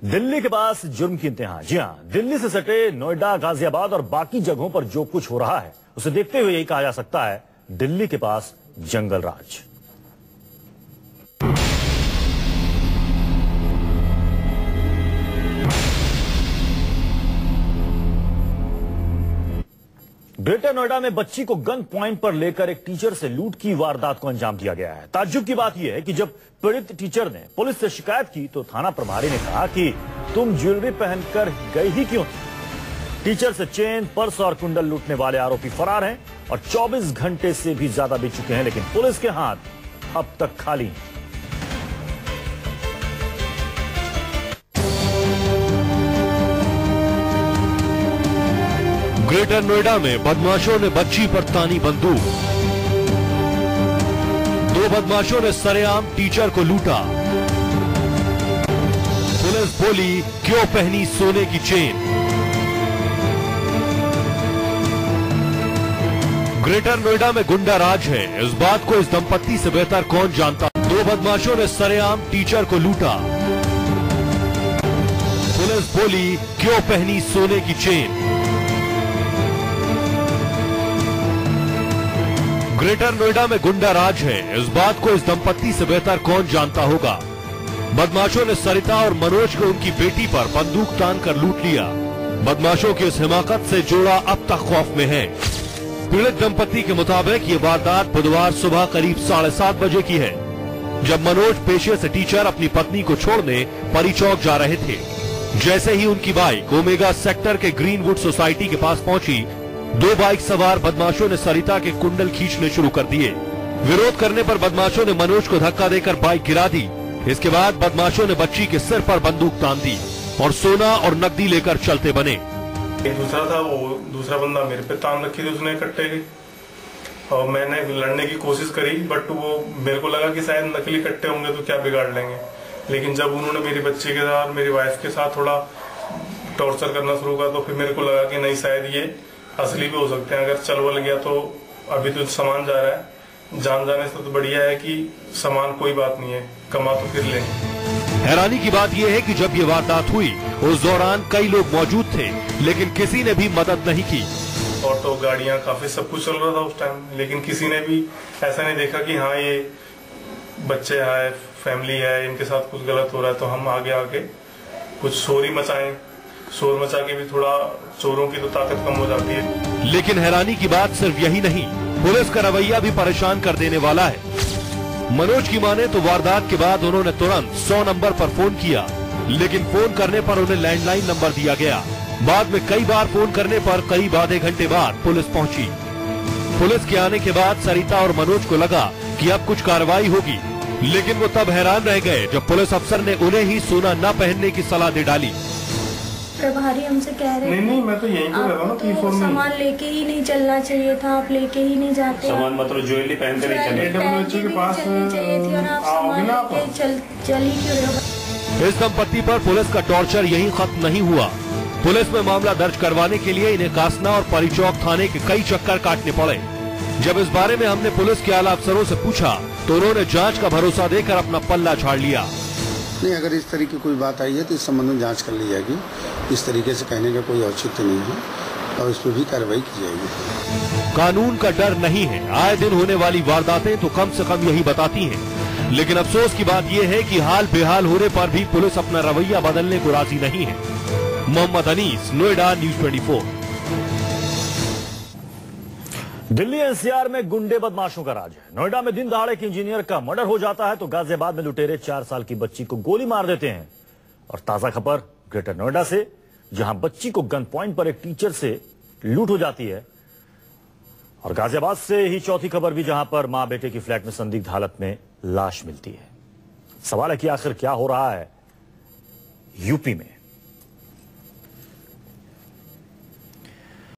दिल्ली के पास जुर्म की इंतहा। जी हां, दिल्ली से सटे नोएडा, गाजियाबाद और बाकी जगहों पर जो कुछ हो रहा है उसे देखते हुए यही कहा जा सकता है, दिल्ली के पास जंगल राज। ग्रेटर नोएडा में बच्ची को गन पॉइंट पर लेकर एक टीचर से लूट की वारदात को अंजाम दिया गया है। ताज्जुब की बात यह है कि जब पीड़ित टीचर ने पुलिस से शिकायत की तो थाना प्रभारी ने कहा कि तुम ज्वेलरी पहनकर गई ही क्यों थी। टीचर से चेन, पर्स और कुंडल लूटने वाले आरोपी फरार हैं और 24 घंटे से भी ज्यादा बीत चुके हैं, लेकिन पुलिस के हाथ अब तक खाली हैं। ग्रेटर नोएडा में बदमाशों ने बच्ची पर तानी बंदूक। 2 बदमाशों ने सरेआम टीचर को लूटा। पुलिस बोली, क्यों पहनी सोने की चेन। ग्रेटर नोएडा में गुंडा राज है, इस बात को इस दंपत्ति से बेहतर कौन जानता। 2 बदमाशों ने सरेआम टीचर को लूटा। पुलिस बोली, क्यों पहनी सोने की चेन। ग्रेटर नोएडा में गुंडा राज है, इस बात को इस दंपत्ति से बेहतर कौन जानता होगा। बदमाशों ने सरिता और मनोज को उनकी बेटी पर बंदूक तान कर लूट लिया। बदमाशों की इस हिमाकत से जोड़ा अब तक खौफ में है। पीड़ित दंपत्ति के मुताबिक ये वारदात बुधवार सुबह करीब 7:30 बजे की है, जब मनोज पेशे से टीचर अपनी पत्नी को छोड़ने परी चौक जा रहे थे। जैसे ही उनकी बाइक ओमेगा सेक्टर के ग्रीनवुड सोसाइटी के पास पहुंची, 2 बाइक सवार बदमाशों ने सरिता के कुंडल खींचने शुरू कर दिए। विरोध करने पर बदमाशों ने मनोज को धक्का देकर बाइक गिरा दी। इसके बाद बदमाशों ने बच्ची के सिर पर बंदूक तान दी और सोना और नकदी लेकर चलते बने। दूसरा था, वो दूसरा बंदा मेरे पे तान रखी थी उसने कट्टे की, और मैंने लड़ने की कोशिश करी, बट वो मेरे को लगा कि शायद नकली कट्टे होंगे तो क्या बिगाड़ लेंगे। लेकिन जब उन्होंने मेरी बच्ची के साथ, मेरी वाइफ के साथ थोड़ा टॉर्चर करना शुरू किया तो फिर मेरे को लगा कि नहीं, शायद ये असली भी हो सकते हैं। अगर चल बल गया तो अभी तो सामान जा रहा है, जान जाने से तो बढ़िया है कि सामान कोई बात नहीं है, कमा तो फिर लेंगे। हैरानी की बात यह है कि जब ये वारदात हुई उस दौरान कई लोग मौजूद थे, लेकिन किसी ने भी मदद नहीं की। ऑटो, गाड़ियां, काफी सब कुछ चल रहा था उस टाइम, लेकिन किसी ने भी ऐसा नहीं देखा कि हाँ ये बच्चे है, फैमिली है, इनके साथ कुछ गलत हो रहा है तो हम आगे आके कुछ शोर मचाएं। शोर मचा के भी थोड़ा चोरों की तो ताकत कम हो जाती है। लेकिन हैरानी की बात सिर्फ यही नहीं, पुलिस का रवैया भी परेशान कर देने वाला है। मनोज की माने तो वारदात के बाद उन्होंने तुरंत 100 नंबर पर फोन किया, लेकिन फोन करने पर उन्हें लैंडलाइन नंबर दिया गया। बाद में कई बार फोन करने पर करीब आधे घंटे बाद पुलिस पहुंची। पुलिस के आने के बाद सरिता और मनोज को लगा कि अब कुछ कार्रवाई होगी, लेकिन वो तब हैरान रह गए जब पुलिस अफसर ने उन्हें ही सोना न पहनने की सलाह दे डाली। प्रभारी हमसे कह रहे थे, नहीं, मैं तो यहीं पे रहा ना, तो सामान लेके ही नहीं चलना चाहिए था, आप लेके ही नहीं जाते। सामान मतलब ज्वेलरी पहन कर ही चले। के पास चाहिए थी और आप सामान लेके चल ही क्यों रहे हो। इस दंपत्ति पर पुलिस का टॉर्चर यहीं खत्म नहीं हुआ। पुलिस में मामला दर्ज करवाने के लिए इन्हें कासना और परी चौक थाने के कई चक्कर काटने पड़े। जब इस बारे में हमने पुलिस के आला अफसरों से पूछा तो उन्होंने जांच का भरोसा देकर अपना पल्ला झाड़ लिया। नहीं, अगर इस तरह की कोई बात आई है तो इस संबंध में जांच कर ली जाएगी। इस तरीके से कहने का कोई औचित्य नहीं है और इस पर भी कार्रवाई की जाएगी। कानून का डर नहीं है। आए दिन होने वाली वारदातें तो कम से कम यही बताती हैं। लेकिन अफसोस की बात यह है कि हाल बेहाल होने पर भी पुलिस अपना रवैया बदलने को राजी नहीं है। मोहम्मद अनीस, नोएडा, न्यूज़ 24। दिल्ली एनसीआर में गुंडे बदमाशों का राज है। नोएडा में दिन दहाड़े के इंजीनियर का मर्डर हो जाता है तो गाजियाबाद में लुटेरे 4 साल की बच्ची को गोली मार देते हैं। और ताजा खबर ग्रेटर नोएडा से, जहां बच्ची को गन पॉइंट पर एक टीचर से लूट हो जाती है। और गाजियाबाद से ही चौथी खबर भी, जहां पर मां बेटे की फ्लैट में संदिग्ध हालत में लाश मिलती है। सवाल है कि आखिर क्या हो रहा है यूपी में।